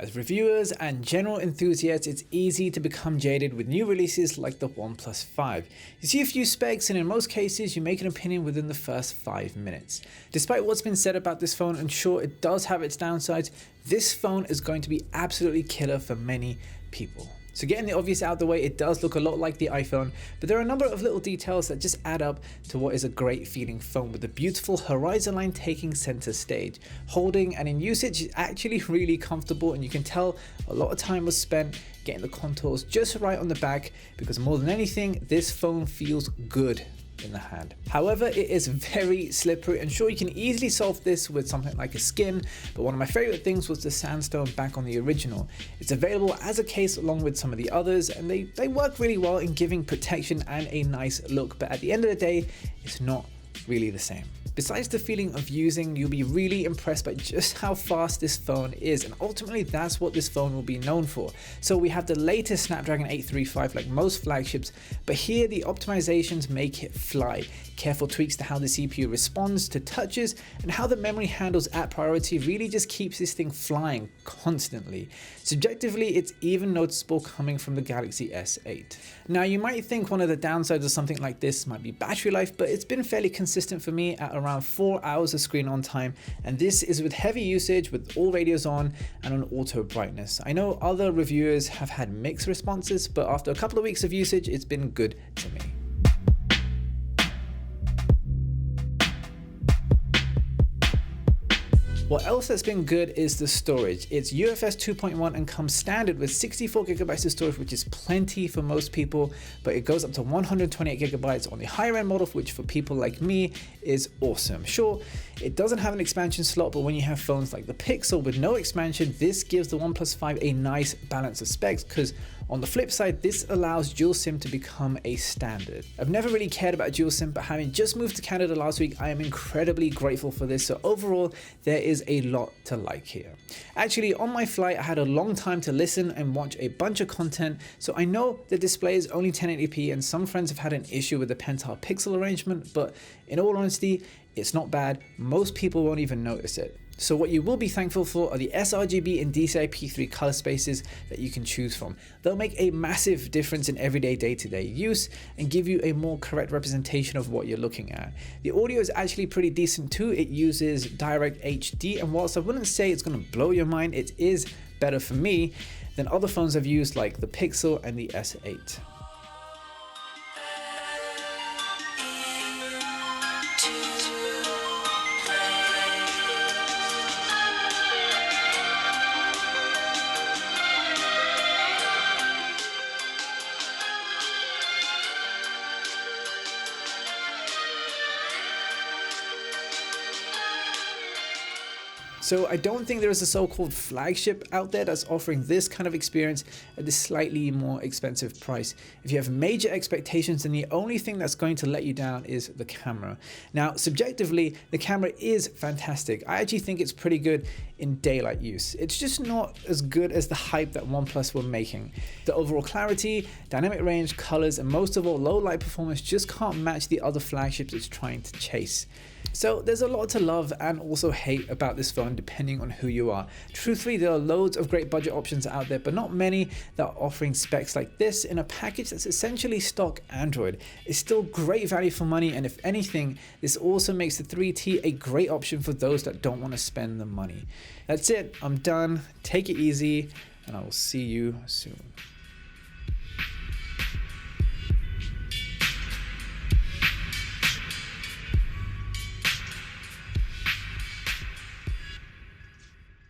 As reviewers and general enthusiasts, it's easy to become jaded with new releases like the Oneplus 5. You see a few specs and in most cases you make an opinion within the first 5 minutes. Despite what's been said about this phone, and sure it does have its downsides, this phone is going to be absolutely killer for many people. So getting the obvious out of the way, it does look a lot like the iPhone, but there are a number of little details that just add up to what is a great feeling phone with a beautiful horizon line taking center stage. Holding and in usage is actually really comfortable, and you can tell a lot of time was spent getting the contours just right on the back, because more than anything, this phone feels good in the hand. However, it is very slippery, and sure, you can easily solve this with something like a skin, but one of my favorite things was the sandstone back on the original. It's available as a case along with some of the others, and they work really well in giving protection and a nice look, but at the end of the day, it's not really the same. Besides the feeling of using, you'll be really impressed by just how fast this phone is, and ultimately that's what this phone will be known for. So we have the latest Snapdragon 835 like most flagships, but here the optimizations make it fly. Careful tweaks to how the CPU responds to touches and how the memory handles at priority really just keeps this thing flying constantly. Subjectively, it's even noticeable coming from the Galaxy S8. Now you might think one of the downsides of something like this might be battery life, but it's been fairly consistent for me at around 4 hours of screen on time, and this is with heavy usage with all radios on and on auto brightness. I know other reviewers have had mixed responses, but after a couple of weeks of usage, it's been good to me. What else has been good is the storage. It's UFS 2.1 and comes standard with 64 gigabytes of storage, which is plenty for most people, but it goes up to 128 gigabytes on the higher end model, which for people like me is awesome. Sure, it doesn't have an expansion slot, but when you have phones like the Pixel with no expansion, this gives the OnePlus 5 a nice balance of specs, because on the flip side, this allows dual SIM to become a standard. I've never really cared about dual SIM, but having just moved to Canada last week, I am incredibly grateful for this. So overall, there is a lot to like here. Actually, on my flight, I had a long time to listen and watch a bunch of content, so I know the display is only 1080p, and some friends have had an issue with the pentile pixel arrangement, but in all honesty, it's not bad. Most people won't even notice it. So what you will be thankful for are the sRGB and DCI-P3 color spaces that you can choose from. They'll make a massive difference in everyday day-to-day use and give you a more correct representation of what you're looking at. The audio is actually pretty decent too. It uses direct HD, and whilst I wouldn't say it's going to blow your mind, it is better for me than other phones I've used like the Pixel and the S8. So I don't think there is a so-called flagship out there that's offering this kind of experience at this slightly more expensive price. If you have major expectations, then the only thing that's going to let you down is the camera. Now, subjectively, the camera is fantastic. I actually think it's pretty good in daylight use. It's just not as good as the hype that OnePlus were making. The overall clarity, dynamic range, colors, and most of all, low light performance just can't match the other flagships it's trying to chase. So there's a lot to love and also hate about this phone depending on who you are. Truthfully, there are loads of great budget options out there, but not many that are offering specs like this in a package that's essentially stock Android. It's still great value for money, and if anything, this also makes the 3T a great option for those that don't want to spend the money. That's it, I'm done. Take it easy, and I will see you soon.